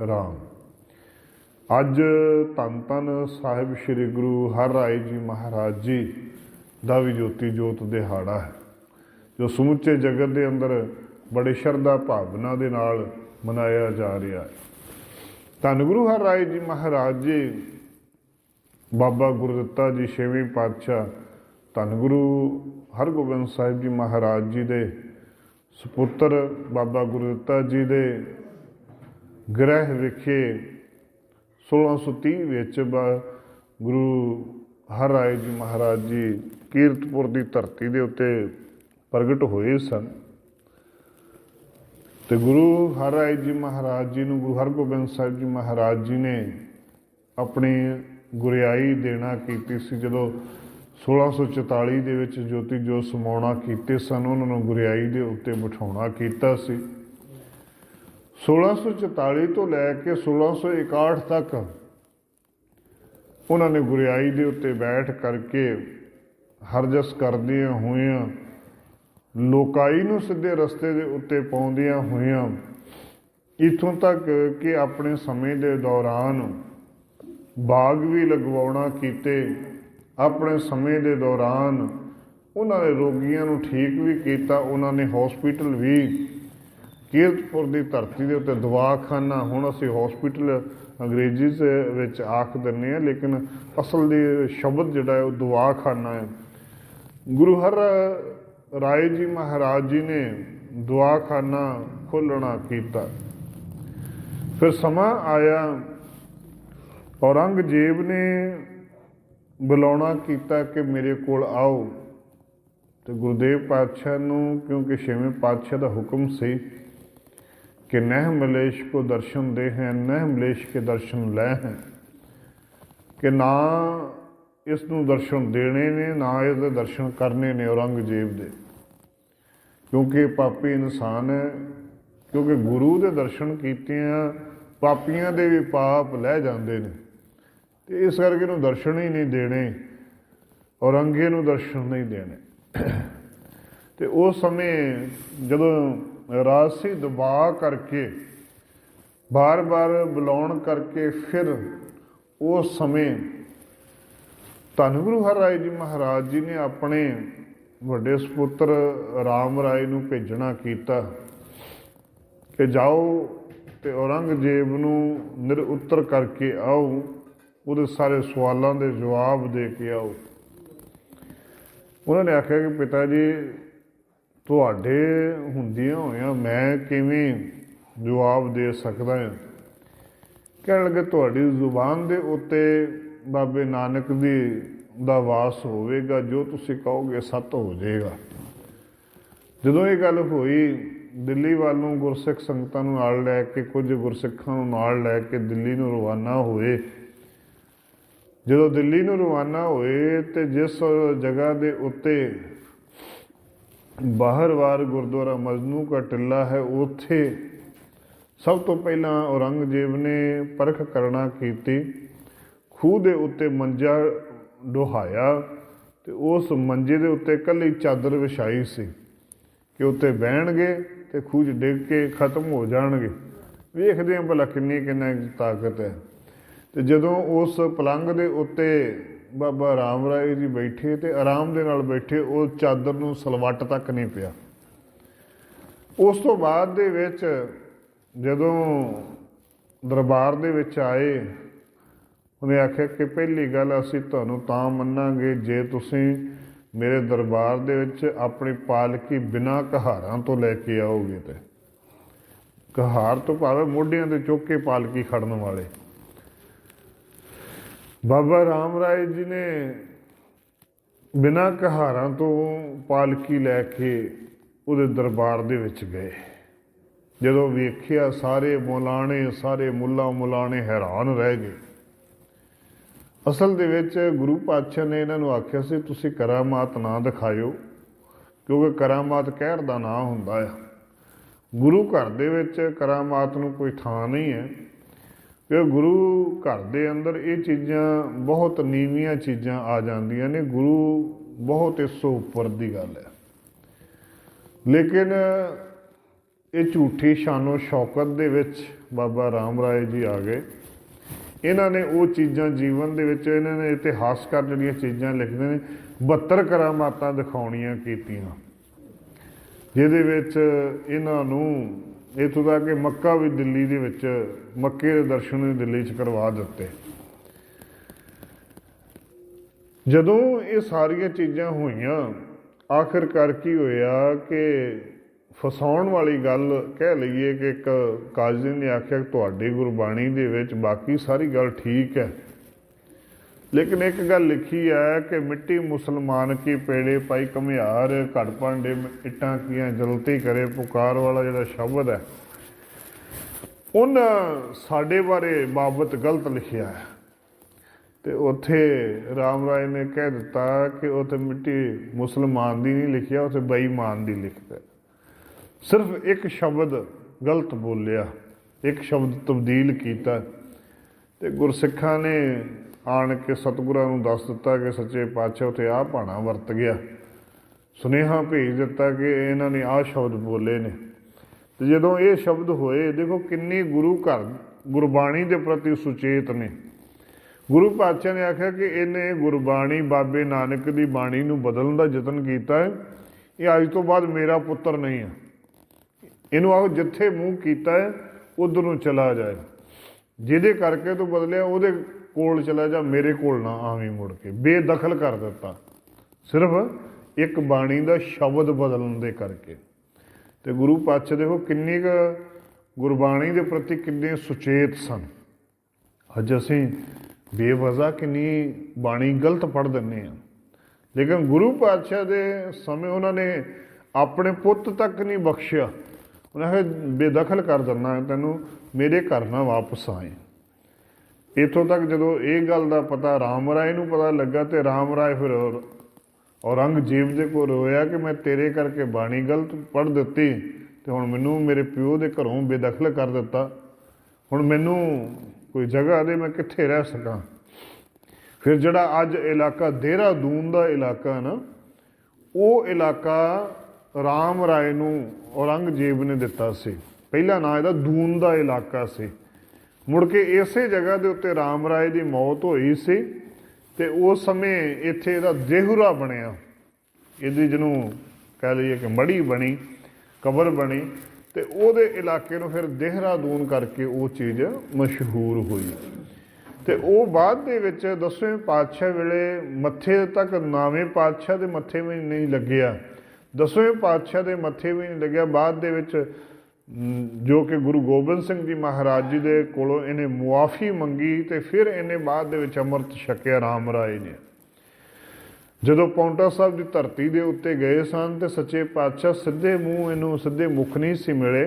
ਰਾਮ। ਅੱਜ ਧੰਨ ਧੰਨ ਸਾਹਿਬ ਸ੍ਰੀ ਗੁਰੂ ਹਰਿਰਾਏ ਜੀ ਮਹਾਰਾਜ ਜੀ ਦਾ ਵੀ ਜੋਤੀ ਜੋਤ ਦਿਹਾੜਾ ਹੈ, ਜੋ ਸਮੁੱਚੇ ਜਗਤ ਦੇ ਅੰਦਰ ਬੜੇ ਸ਼ਰਧਾ ਭਾਵਨਾ ਦੇ ਨਾਲ ਮਨਾਇਆ ਜਾ ਰਿਹਾ ਹੈ। ਧੰਨ ਗੁਰੂ ਹਰਿਰਾਏ ਜੀ ਮਹਾਰਾਜ ਜੀ, ਬਾਬਾ ਗੁਰਦਿੱਤਾ ਜੀ ਛੇਵੇਂ ਪਾਤਸ਼ਾਹ, ਧੰਨ ਗੁਰੂ ਹਰਗੋਬਿੰਦ ਸਾਹਿਬ ਜੀ ਮਹਾਰਾਜ ਜੀ ਦੇ ਸੁਪੁੱਤਰ ਬਾਬਾ ਗੁਰਦਿੱਤਾ ਜੀ ਦੇ ਗ੍ਰਹਿ ਵਿਖੇ 1630 ਵਿੱਚ ਗੁਰੂ ਹਰਿਰਾਏ ਜੀ ਮਹਾਰਾਜ ਜੀ ਕੀਰਤਪੁਰ ਦੀ ਧਰਤੀ ਦੇ ਉੱਤੇ ਪ੍ਰਗਟ ਹੋਏ ਸਨ। ਤੇ ਗੁਰੂ ਹਰਿਰਾਏ ਜੀ ਮਹਾਰਾਜ ਜੀ ਨੂੰ ਗੁਰੂ ਹਰਗੋਬਿੰਦ ਸਾਹਿਬ ਜੀ ਮਹਾਰਾਜ ਜੀ ਨੇ ਆਪਣੀ ਗੁਰਿਆਈ ਦੇਣਾ ਕੀਤੀ ਸੀ। ਜਦੋਂ 1644 ਦੇ ਵਿੱਚ ਜੋਤੀ ਜੋਤ ਸਮਾਉਣਾ ਕੀਤੇ ਸਨ, ਉਹਨਾਂ ਨੂੰ ਗੁਰਿਆਈ ਦੇ ਉੱਤੇ ਬਿਠਾਉਣਾ ਕੀਤਾ ਸੀ। 1644 ਤੋਂ ਲੈ ਕੇ 1661 ਤੱਕ ਉਹਨਾਂ ਨੇ ਗੁਰਿਆਈ ਦੇ ਉੱਤੇ ਬੈਠ ਕਰਕੇ ਹਰਜਸ ਕਰਦਿਆਂ ਹੋਇਆਂ, ਲੋਕਾਈ ਨੂੰ ਸਿੱਧੇ ਰਸਤੇ ਦੇ ਉੱਤੇ ਪਾਉਂਦਿਆਂ ਹੋਇਆਂ, ਇੱਥੋਂ ਤੱਕ ਕਿ ਆਪਣੇ ਸਮੇਂ ਦੇ ਦੌਰਾਨ ਬਾਗ ਵੀ ਲਗਵਾਉਣਾ ਕੀਤੇ। ਆਪਣੇ ਸਮੇਂ ਦੇ ਦੌਰਾਨ ਉਹਨਾਂ ਨੇ ਰੋਗੀਆਂ ਨੂੰ ਠੀਕ ਵੀ ਕੀਤਾ। ਉਹਨਾਂ ਨੇ ਹੌਸਪੀਟਲ ਵੀ ਕੀਰਤਪੁਰ ਦੀ ਧਰਤੀ ਦੇ ਉੱਤੇ ਦਵਾਖਾਨਾ, ਹੁਣ ਅਸੀਂ ਹੌਸਪੀਟਲ ਅੰਗਰੇਜ਼ੀ ਵਿੱਚ ਆਖ ਦਿੰਦੇ ਹਾਂ, ਲੇਕਿਨ ਅਸਲ ਦੇ ਸ਼ਬਦ ਜਿਹੜਾ ਹੈ ਉਹ ਦਵਾਖਾਨਾ ਹੈ। ਗੁਰੂ ਹਰਿਰਾਏ ਜੀ ਮਹਾਰਾਜ ਜੀ ਨੇ ਦਵਾਖਾਨਾ ਖੋਲ੍ਹਣਾ ਕੀਤਾ। ਫਿਰ ਸਮਾਂ ਆਇਆ, ਔਰੰਗਜ਼ੇਬ ਨੇ ਬੁਲਾਉਣਾ ਕੀਤਾ ਕਿ ਮੇਰੇ ਕੋਲ ਆਓ। ਤੇ ਗੁਰਦੇਵ ਪਾਤਸ਼ਾਹ ਨੂੰ, ਕਿਉਂਕਿ ਛੇਵੇਂ ਪਾਤਸ਼ਾਹ ਦਾ ਹੁਕਮ ਸੀ कि नह मलेश को दर्शन दे हैं, नह मलेश के दर्शन ले हैं, कि ना इसनों दर्शन देने ने ना इसके दर्शन करने ने औरंगजेब दे, क्योंकि पापी इंसान है। क्योंकि गुरु के दर्शन कीते पापियां दे भी पाप लै जाते हैं, तो इस करके इन्हूं दर्शन ही नहीं देने, औरंगे नूं दर्शन नहीं देने। तो उस समय जदों राजसी दबाਅ करके बार बार बुलाउण करके फिर उस समय धन गुरु हरिराए जी महाराज जी ने अपने ਵੱਡੇ ਸਪੁੱਤਰ ਰਾਮ ਰਾਏ ਨੂੰ ਭੇਜਣਾ ਕੀਤਾ ਕਿ ਜਾਓ ਤੇ ਔਰੰਗਜ਼ੇਬ ਨੂੰ ਨਿਰਉੱਤਰ ਕਰਕੇ ਆਓ, ਉਹਦੇ ਸਾਰੇ ਸਵਾਲਾਂ ਦੇ ਜਵਾਬ ਦੇ ਕੇ ਆਓ। ਉਹਨਾਂ ਨੇ ਆਖਿਆ ਕਿ ਪਿਤਾ ਜੀ, ਤੁਹਾਡੇ ਹੁੰਦਿਆਂ ਹੋਇਆਂ ਮੈਂ ਕਿਵੇਂ ਜਵਾਬ ਦੇ ਸਕਦਾ ਹਾਂ। ਕਹਿਣ ਲੱਗੇ, ਤੁਹਾਡੀ ਜ਼ੁਬਾਨ ਦੇ ਉੱਤੇ ਬਾਬੇ ਨਾਨਕ ਦਾ ਵਾਸ ਹੋਵੇਗਾ, ਜੋ ਤੁਸੀਂ ਕਹੋਗੇ ਸੱਤ ਹੋ ਜਾਏਗਾ। ਜਦੋਂ ਇਹ ਗੱਲ ਹੋਈ, ਦਿੱਲੀ ਵੱਲ ਨੂੰ ਗੁਰਸਿੱਖ ਸੰਗਤਾਂ ਨੂੰ ਨਾਲ ਲੈ ਕੇ, ਕੁਝ ਗੁਰਸਿੱਖਾਂ ਨੂੰ ਨਾਲ ਲੈ ਕੇ ਦਿੱਲੀ ਨੂੰ ਰਵਾਨਾ ਹੋਏ। ਜਦੋਂ ਦਿੱਲੀ ਨੂੰ ਰਵਾਨਾ ਹੋਏ ਤੇ ਜਿਸ ਜਗ੍ਹਾ ਦੇ ਉੱਤੇ ਬਾਹਰਵਾਰ ਗੁਰਦੁਆਰਾ ਮਜਨੂ ਕਾ ਟਿੱਲਾ ਹੈ, ਉੱਥੇ ਸਭ ਤੋਂ ਪਹਿਲਾਂ ਔਰੰਗਜ਼ੇਬ ਨੇ ਪਰਖ ਕਰਨਾ ਕੀਤੀ। ਖੂਹ ਦੇ ਉੱਤੇ ਮੰਜਾ ਡੁਹਾਇਆ ਤੇ ਉਸ ਮੰਜੇ ਦੇ ਉੱਤੇ ਇਕੱਲੀ ਚਾਦਰ ਵਿਛਾਈ ਸੀ ਕਿ ਉੱਤੇ ਬਹਿਣਗੇ ਤੇ ਖੂਹ 'ਚ ਡਿੱਗ ਕੇ ਖਤਮ ਹੋ ਜਾਣਗੇ। ਵੇਖਦੇ ਹਾਂ ਭਲਾ ਕਿੰਨੀ ਤਾਕਤ ਹੈ। ਤੇ ਜਦੋਂ ਉਸ ਪਲੰਘ ਦੇ ਉੱਤੇ ਬਾਬਾ ਰਾਮ ਰਾਏ ਜੀ ਬੈਠੇ ਤੇ ਆਰਾਮ ਦੇ ਨਾਲ ਬੈਠੇ, ਉਹ ਚਾਦਰ ਨੂੰ ਸਲਵੱਟ ਤੱਕ ਨਹੀਂ ਪਿਆ। ਉਸ ਤੋਂ ਬਾਅਦ ਦੇ ਵਿੱਚ ਜਦੋਂ ਦਰਬਾਰ ਦੇ ਵਿੱਚ ਆਏ, ਉਹਨੇ ਆਖਿਆ ਕਿ ਪਹਿਲੀ ਗੱਲ, ਅਸੀਂ ਤੁਹਾਨੂੰ ਤਾਂ ਮੰਨਾਂਗੇ ਜੇ ਤੁਸੀਂ ਮੇਰੇ ਦਰਬਾਰ ਦੇ ਵਿੱਚ ਆਪਣੀ ਪਾਲਕੀ ਬਿਨਾਂ ਕਹਾਰਾਂ ਤੋਂ ਲੈ ਕੇ ਆਓਗੇ। ਤੇ ਕਹਾਰ ਤੋਂ ਭਾਵੇਂ ਮੋਢਿਆਂ 'ਤੇ ਚੁੱਕ ਕੇ ਪਾਲਕੀ ਖੜਨ ਵਾਲੇ ਬਾਬਾ ਰਾਮ ਰਾਏ ਜੀ ਨੇ ਬਿਨਾਂ ਕਹਾਰਾਂ ਤੋਂ ਪਾਲਕੀ ਲੈ ਕੇ ਉਹਦੇ ਦਰਬਾਰ ਦੇ ਵਿੱਚ ਗਏ। ਜਦੋਂ ਵੇਖਿਆ, ਸਾਰੇ ਮੌਲਾਣੇ, ਸਾਰੇ ਮੁਲਾਣੇ ਹੈਰਾਨ ਰਹਿ ਗਏ। ਅਸਲ ਦੇ ਵਿੱਚ ਗੁਰੂ ਪਾਤਸ਼ਾਹ ਨੇ ਇਹਨਾਂ ਨੂੰ ਆਖਿਆ ਸੀ, ਤੁਸੀਂ ਕਰਾਮਾਤ ਨਾ ਦਿਖਾਇਓ, ਕਿਉਂਕਿ ਕਰਾਮਾਤ ਕਹਿਰ ਦਾ ਨਾਂ ਹੁੰਦਾ ਆ। ਗੁਰੂ ਘਰ ਦੇ ਵਿੱਚ ਕਰਾਮਾਤ ਨੂੰ ਕੋਈ ਥਾਂ ਨਹੀਂ ਹੈ, ਕਿ ਗੁਰੂ ਘਰ ਦੇ ਅੰਦਰ ਇਹ ਚੀਜ਼ਾਂ ਬਹੁਤ ਨੀਵੀਆਂ ਚੀਜ਼ਾਂ ਆ ਜਾਂਦੀਆਂ ਨੇ। ਗੁਰੂ ਬਹੁਤ ਇਸ ਤੋਂ ਉੱਪਰ ਦੀ ਗੱਲ ਹੈ। ਲੇਕਿਨ ਇਹ ਝੂਠੀ ਸ਼ਾਨੋ ਸ਼ੌਕਤ ਦੇ ਵਿੱਚ ਬਾਬਾ ਰਾਮ ਰਾਏ ਜੀ ਆ ਗਏ। ਇਹਨਾਂ ਨੇ ਉਹ ਚੀਜ਼ਾਂ ਜੀਵਨ ਦੇ ਵਿੱਚ, ਇਹਨਾਂ ਨੇ ਇਤਿਹਾਸਕਾਰ ਜਿਹੜੀਆਂ ਚੀਜ਼ਾਂ ਲਿਖਦੇ ਨੇ, 72 ਕਰਾਮਾਤਾਂ ਦਿਖਾਉਣੀਆਂ ਕੀਤੀਆਂ, ਜਿਹਦੇ ਵਿੱਚ ਇਹਨਾਂ ਨੂੰ ਇੱਥੋਂ ਤੱਕ ਕਿ ਮੱਕਾ ਵੀ ਦਿੱਲੀ ਦੇ ਵਿੱਚ, ਮੱਕੇ ਦੇ ਦਰਸ਼ਨ ਵੀ ਦਿੱਲੀ 'ਚ ਕਰਵਾ ਦਿੱਤੇ। ਜਦੋਂ ਇਹ ਸਾਰੀਆਂ ਚੀਜ਼ਾਂ ਹੋਈਆਂ, ਆਖਿਰਕਾਰ ਕੀ ਹੋਇਆ ਕਿ ਫਸਾਉਣ ਵਾਲੀ ਗੱਲ ਕਹਿ ਲਈਏ ਕਿ ਇੱਕ ਕਾਜ਼ੀ ਨੇ ਆਖਿਆ ਕਿ ਤੁਹਾਡੀ ਗੁਰਬਾਣੀ ਦੇ ਵਿੱਚ ਬਾਕੀ ਸਾਰੀ ਗੱਲ ਠੀਕ ਹੈ, ਲੇਕਿਨ ਇੱਕ ਗੱਲ ਲਿਖੀ ਹੈ ਕਿ ਮਿੱਟੀ ਮੁਸਲਮਾਨ ਕੀ ਪੇੜੇ ਪਾਈ ਘੁਮਿਆਰ, ਘੜ ਭਾਂਡੇ ਇੱਟਾਂ ਕੀਆਂ ਜਲਤੀ ਕਰੇ, ਪੁਕਾਰ ਵਾਲਾ ਜਿਹੜਾ ਸ਼ਬਦ ਹੈ, ਉਹਨਾਂ ਸਾਡੇ ਬਾਰੇ ਬਾਬਤ ਗਲਤ ਲਿਖਿਆ ਹੈ। ਤੇ ਉੱਥੇ ਰਾਮ ਰਾਏ ਨੇ ਕਹਿ ਦਿੱਤਾ ਕਿ ਉੱਥੇ ਮਿੱਟੀ ਮੁਸਲਮਾਨ ਦੀ ਨਹੀਂ ਲਿਖਿਆ, ਉੱਥੇ ਬੇਈਮਾਨ ਦੀ ਲਿਖਦਾ। ਸਿਰਫ ਇੱਕ ਸ਼ਬਦ ਗਲਤ ਬੋਲਿਆ, ਇੱਕ ਸ਼ਬਦ ਤਬਦੀਲ ਕੀਤਾ, ਤੇ ਗੁਰਸਿੱਖਾਂ ਨੇ ਆਣ ਕੇ ਸਤਿਗੁਰਾਂ ਨੂੰ ਦੱਸ ਦਿੱਤਾ ਕਿ ਸੱਚੇ ਪਾਤਸ਼ਾਹ ਉੱਥੇ ਆਹ ਭਾਣਾ ਵਰਤ ਗਿਆ। ਸੁਨੇਹਾ ਭੇਜ ਦਿੱਤਾ ਕਿ ਇਹਨਾਂ ਨੇ ਆਹ ਸ਼ਬਦ ਬੋਲੇ ਨੇ। ਤੇ ਜਦੋਂ ਇਹ ਸ਼ਬਦ ਹੋਏ, ਦੇਖੋ ਕਿੰਨੀ ਗੁਰੂ ਘਰ ਗੁਰਬਾਣੀ ਦੇ ਪ੍ਰਤੀ ਸੁਚੇਤ ਨੇ। ਗੁਰੂ ਪਾਤਸ਼ਾਹ ਨੇ ਆਖਿਆ ਕਿ ਇਹਨੇ ਗੁਰਬਾਣੀ ਬਾਬੇ ਨਾਨਕ ਦੀ ਬਾਣੀ ਨੂੰ ਬਦਲਣ ਦਾ ਯਤਨ ਕੀਤਾ ਹੈ, ਇਹ ਅੱਜ ਤੋਂ ਬਾਅਦ ਮੇਰਾ ਪੁੱਤਰ ਨਹੀਂ ਹੈ। ਇਹਨੂੰ ਆਓ ਜਿੱਥੇ ਮੂੰਹ ਕੀਤਾ ਹੈ ਉੱਧਰ ਨੂੰ ਚਲਾ ਜਾਏ, ਜਿਹਦੇ ਕਰਕੇ ਤੂੰ ਬਦਲਿਆ ਉਹਦੇ ਕੋਲ ਚਲਾ ਜਾ, ਮੇਰੇ ਕੋਲ ਨਾ ਆਵੀਂ ਮੁੜ ਕੇ। ਬੇਦਖਲ ਕਰ ਦਿੱਤਾ, ਸਿਰਫ ਇੱਕ ਬਾਣੀ ਦਾ ਸ਼ਬਦ ਬਦਲਣ ਦੇ ਕਰਕੇ। ਤੇ ਗੁਰੂ ਪਾਤਸ਼ਾਹ ਦੇਖੋ ਕਿੰਨੀ ਕੁ ਗੁਰਬਾਣੀ ਦੇ ਪ੍ਰਤੀ ਕਿੰਨੇ ਸੁਚੇਤ ਸਨ। ਅੱਜ ਅਸੀਂ ਬੇਵਜ੍ਹਾ ਕਿੰਨੀ ਬਾਣੀ ਗਲਤ ਪੜ੍ਹ ਦਿੰਦੇ ਹਾਂ, ਲੇਕਿਨ ਗੁਰੂ ਪਾਤਸ਼ਾਹ ਦੇ ਸਮੇਂ ਉਹਨਾਂ ਨੇ ਆਪਣੇ ਪੁੱਤ ਤੱਕ ਨਹੀਂ ਬਖਸ਼ਿਆ। ਉਹਨਾਂ ਨੇ ਬੇਦਖਲ ਕਰ ਦਿੰਦਾ, ਤੈਨੂੰ ਮੇਰੇ ਘਰ ਨਾ ਵਾਪਸ ਆਏ। ਇੱਥੋਂ ਤੱਕ ਜਦੋਂ ਇਹ ਗੱਲ ਦਾ ਪਤਾ ਰਾਮ ਰਾਏ ਨੂੰ ਪਤਾ ਲੱਗਾ, ਤੇ ਰਾਮ ਰਾਏ ਫਿਰ ਔਰੰਗਜ਼ੇਬ ਦੇ ਕੋਲ ਰੋਇਆ ਕਿ ਮੈਂ ਤੇਰੇ ਕਰਕੇ ਬਾਣੀ ਗਲਤ ਪੜ੍ਹ ਦਿੱਤੀ, ਤੇ ਹੁਣ ਮੈਨੂੰ ਮੇਰੇ ਪਿਓ ਦੇ ਘਰੋਂ ਬੇਦਖਲ ਕਰ ਦਿੱਤਾ, ਹੁਣ ਮੈਨੂੰ ਕੋਈ ਜਗ੍ਹਾ ਦੇ, ਮੈਂ ਕਿੱਥੇ ਰਹਿ ਸਕਾਂ। ਫਿਰ ਜਿਹੜਾ ਅੱਜ ਇਲਾਕਾ ਦੇਹਰਾਦੂਨ ਦਾ ਇਲਾਕਾ ਨਾ, ਉਹ ਇਲਾਕਾ ਰਾਮ ਰਾਏ ਨੂੰ ਔਰੰਗਜ਼ੇਬ ਨੇ ਦਿੱਤਾ ਸੀ। ਪਹਿਲਾ ਨਾਂ ਇਹਦਾ ਦੂਨ ਦਾ ਇਲਾਕਾ ਸੀ। ਮੁੜ ਕੇ ਇਸੇ ਜਗ੍ਹਾ ਦੇ ਉੱਤੇ ਰਾਮ ਰਾਏ ਦੀ ਮੌਤ ਹੋਈ ਸੀ, ਤੇ ਉਸ ਸਮੇਂ ਇੱਥੇ ਇਹਦਾ ਦੇਹੁਰਾ ਬਣਿਆ। ਇਹਦੀ ਜਿਹਨੂੰ ਕਹਿ ਲਈਏ ਕਿ ਮੜੀ ਬਣੀ, ਕਬਰ ਬਣੀ, ਤੇ ਉਹਦੇ ਇਲਾਕੇ ਨੂੰ ਫਿਰ ਦੇਹਰਾਦੂਨ ਕਰਕੇ ਉਹ ਚੀਜ਼ ਮਸ਼ਹੂਰ ਹੋਈ। ਤੇ ਉਹ ਬਾਅਦ ਦੇ ਵਿੱਚ 10ਵੇਂ ਪਾਤਸ਼ਾਹ ਵੇਲੇ ਮੱਥੇ ਤੱਕ 9ਵੇਂ ਪਾਤਸ਼ਾਹ ਦੇ ਮੱਥੇ ਵੀ ਨਹੀਂ ਲੱਗਿਆ, 10ਵੇਂ ਪਾਤਸ਼ਾਹ ਦੇ ਮੱਥੇ ਵੀ ਨਹੀਂ ਲੱਗਿਆ। ਬਾਅਦ ਦੇ ਵਿੱਚ ਜੋ ਕਿ ਗੁਰੂ ਗੋਬਿੰਦ ਸਿੰਘ ਜੀ ਮਹਾਰਾਜ ਜੀ ਦੇ ਕੋਲੋਂ ਇਹਨੇ ਮੁਆਫੀ ਮੰਗੀ ਤੇ ਫਿਰ ਇਹਨੇ ਬਾਅਦ ਦੇ ਵਿੱਚ ਅੰਮ੍ਰਿਤ ਛਕਿਆ ਰਾਮ ਰਾਏ ਨੇ। ਜਦੋਂ ਪਾਉਂਟਾ ਸਾਹਿਬ ਦੀ ਧਰਤੀ ਦੇ ਉੱਤੇ ਗਏ ਸਨ ਤੇ ਸੱਚੇ ਪਾਤਸ਼ਾਹ ਸਿੱਧੇ ਮੂੰਹ ਇਹਨੂੰ ਸਿੱਧੇ ਮੁਖ ਨਹੀਂ ਸੀ ਮਿਲੇ,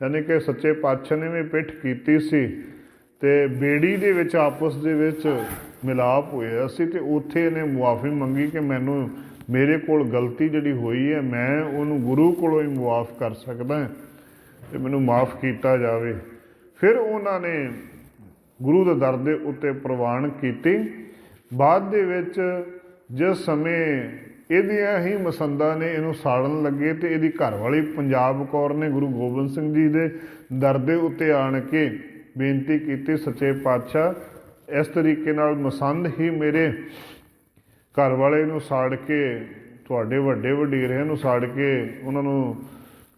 ਯਾਨੀ ਕਿ ਸੱਚੇ ਪਾਤਸ਼ਾਹ ਨੇ ਵੀ ਪਿੱਠ ਕੀਤੀ ਸੀ ਤੇ ਬੇੜੀ ਦੇ ਵਿੱਚ ਆਪਸ ਦੇ ਵਿੱਚ ਮਿਲਾਪ ਹੋਇਆ ਸੀ ਤੇ ਉੱਥੇ ਇਹਨੇ ਮੁਆਫੀ ਮੰਗੀ ਕਿ ਮੈਨੂੰ ਮੇਰੇ ਕੋਲ ਗਲਤੀ ਜਿਹੜੀ ਹੋਈ ਹੈ ਮੈਂ ਉਹਨੂੰ ਗੁਰੂ ਕੋਲੋਂ ਹੀ ਮੁਆਫ ਕਰ ਸਕਦਾ ਤੇ ਮੈਨੂੰ ਮਾਫ ਕੀਤਾ ਜਾਵੇ। ਫਿਰ ਉਹਨਾਂ ਨੇ ਗੁਰੂ ਦੇ ਦਰ ਦੇ ਉੱਤੇ ਪ੍ਰਵਾਨ ਕੀਤੀ। ਬਾਅਦ ਦੇ ਵਿੱਚ ਜਿਸ ਸਮੇਂ ਇਹਦੀਆਂ ਹੀ ਮਸੰਦਾਂ ਨੇ ਇਹਨੂੰ ਸਾੜਨ ਲੱਗੇ ਤੇ ਇਹਦੀ ਘਰਵਾਲੀ ਪੰਜਾਬ ਕੌਰ ਨੇ ਗੁਰੂ ਗੋਬਿੰਦ ਸਿੰਘ ਜੀ ਦੇ ਦਰ ਦੇ ਉੱਤੇ ਆਣ ਕੇ ਬੇਨਤੀ ਕੀਤੀ, ਸੱਚੇ ਪਾਤਸ਼ਾਹ ਇਸ ਤਰੀਕੇ ਨਾਲ ਮਸੰਦ ਹੀ ਮੇਰੇ ਘਰ ਵਾਲੇ ਨੂੰ ਸਾੜ ਕੇ ਤੁਹਾਡੇ ਵੱਡੇ ਵਡੇਰਿਆਂ ਨੂੰ ਸਾੜ ਕੇ ਉਹਨਾਂ ਨੂੰ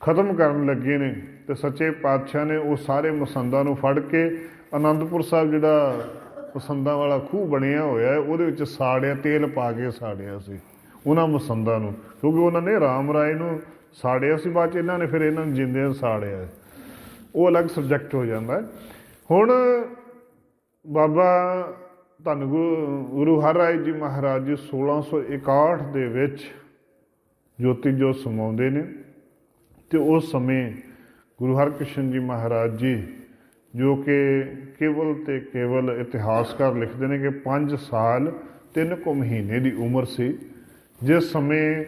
ਖਤਮ ਕਰਨ ਲੱਗੇ ਨੇ। ਤੇ ਸੱਚੇ ਪਾਤਸ਼ਾਹ ਨੇ ਉਹ ਸਾਰੇ ਮਸੰਦਾਂ ਨੂੰ ਫੜ ਕੇ ਅਨੰਦਪੁਰ ਸਾਹਿਬ ਜਿਹੜਾ ਮਸੰਦਾਂ ਵਾਲਾ ਖੂਹ ਬਣਿਆ ਹੋਇਆ ਉਹਦੇ ਵਿੱਚ ਸਾੜਿਆ, ਤੇਲ ਪਾ ਕੇ ਸਾੜਿਆ ਸੀ ਉਹਨਾਂ ਮਸੰਦਾਂ ਨੂੰ, ਕਿਉਂਕਿ ਉਹਨਾਂ ਨੇ ਰਾਮ ਰਾਏ ਨੂੰ ਸਾੜਿਆ ਸੀ, ਬਾਅਦ 'ਚ ਇਹਨਾਂ ਨੇ ਫਿਰ ਇਹਨਾਂ ਨੂੰ ਜਿੰਦਿਆਂ ਸਾੜਿਆ। ਉਹ ਅਲੱਗ ਸਬਜੈਕਟ ਹੋ ਜਾਂਦਾ ਹੈ। ਹੁਣ ਬਾਬਾ ਧੰਨ ਗੁਰੂ ਹਰਿਰਾਏ ਜੀ ਮਹਾਰਾਜ ਜੀ 1661 ਦੇ ਵਿੱਚ ਜੋਤੀ ਜੋਤ ਸਮਾਉਂਦੇ ਨੇ ਤੇ ਉਸ ਸਮੇਂ ਗੁਰੂ ਹਰਕ੍ਰਿਸ਼ਨ ਜੀ ਮਹਾਰਾਜ ਜੀ ਜੋ ਕਿ ਕੇਵਲ ਤੇ ਕੇਵਲ ਇਤਿਹਾਸਕਾਰ ਲਿਖਦੇ ਨੇ ਕਿ 5 ਸਾਲ 3 ਕੁ ਮਹੀਨੇ ਦੀ ਉਮਰ ਸੀ ਜਿਸ ਸਮੇਂ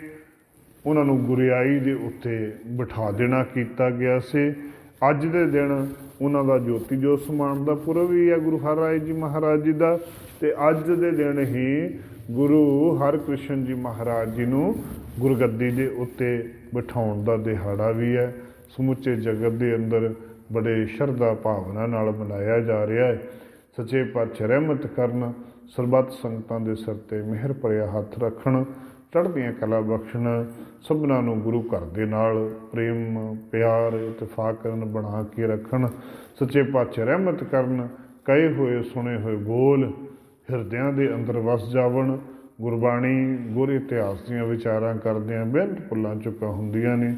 ਉਹਨਾਂ ਨੂੰ ਗੁਰਿਆਈ ਦੇ ਉੱਤੇ ਬਿਠਾ ਦੇਣਾ ਕੀਤਾ ਗਿਆ ਸੀ। ਅੱਜ ਦੇ ਦਿਨ ਉਹਨਾਂ ਦਾ ਜੋਤੀ ਜੋਤ ਸਮਾਉਣ ਦਾ ਪੁਰਬ ਵੀ ਹੈ ਗੁਰੂ ਹਰਿਰਾਏ ਜੀ ਮਹਾਰਾਜ ਜੀ ਦਾ, ਤੇ ਅੱਜ ਦੇ ਦਿਨ ਹੀ ਗੁਰੂ ਹਰਕ੍ਰਿਸ਼ਨ ਜੀ ਮਹਾਰਾਜ ਜੀ ਨੂੰ ਗੁਰਗੱਦੀ ਦੇ ਉੱਤੇ ਬਿਠਾਉਣ ਦਾ ਦਿਹਾੜਾ ਵੀ ਹੈ। ਸਮੁੱਚੇ ਜਗਤ ਦੇ ਅੰਦਰ ਬੜੇ ਸ਼ਰਧਾ ਭਾਵਨਾ ਨਾਲ ਮਨਾਇਆ ਜਾ ਰਿਹਾ ਹੈ। ਸੱਚੇ ਪਾਤਸ਼ਾਹ ਰਹਿਮਤ ਕਰਨ, ਸਰਬੱਤ ਸੰਗਤਾਂ ਦੇ ਸਿਰ 'ਤੇ ਮਿਹਰ ਭਰਿਆ ਹੱਥ ਰੱਖਣ, ਚੜ੍ਹਦੀਆਂ ਕਲਾ ਬਖਸ਼ਣ, ਸਭਨਾਂ ਨੂੰ ਗੁਰੂ ਘਰ ਦੇ ਨਾਲ ਪ੍ਰੇਮ ਪਿਆਰ ਇਤਫਾਕਰਨ ਬਣਾ ਕੇ ਰੱਖਣ। ਸੱਚੇ ਪਾਤਸ਼ਾਹ ਰਹਿਮਤ ਕਰਨ, ਕਹੇ ਹੋਏ ਸੁਣੇ ਹੋਏ ਬੋਲ ਹਿਰਦਿਆਂ ਦੇ ਅੰਦਰ ਵਸ ਜਾਵਣ। ਗੁਰਬਾਣੀ ਗੁਰ ਇਤਿਹਾਸ ਦੀਆਂ ਵਿਚਾਰਾਂ ਕਰਦਿਆਂ ਬੇਅੰਤ ਭੁੱਲਾਂ ਚੁੱਕਾਂ ਹੁੰਦੀਆਂ ਨੇ।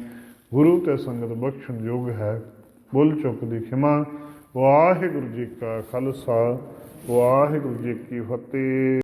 ਗੁਰੂ ਤੇ ਸੰਗਤ ਬਖਸ਼ਣ ਯੋਗ ਹੈ, ਬੁੱਲ ਚੁੱਕ ਦੀ ਖਿਮਾ। ਵਾਹਿਗੁਰੂ ਜੀ ਕਾ ਖਾਲਸਾ, ਵਾਹਿਗੁਰੂ ਜੀ ਕੀ ਫਤਿਹ।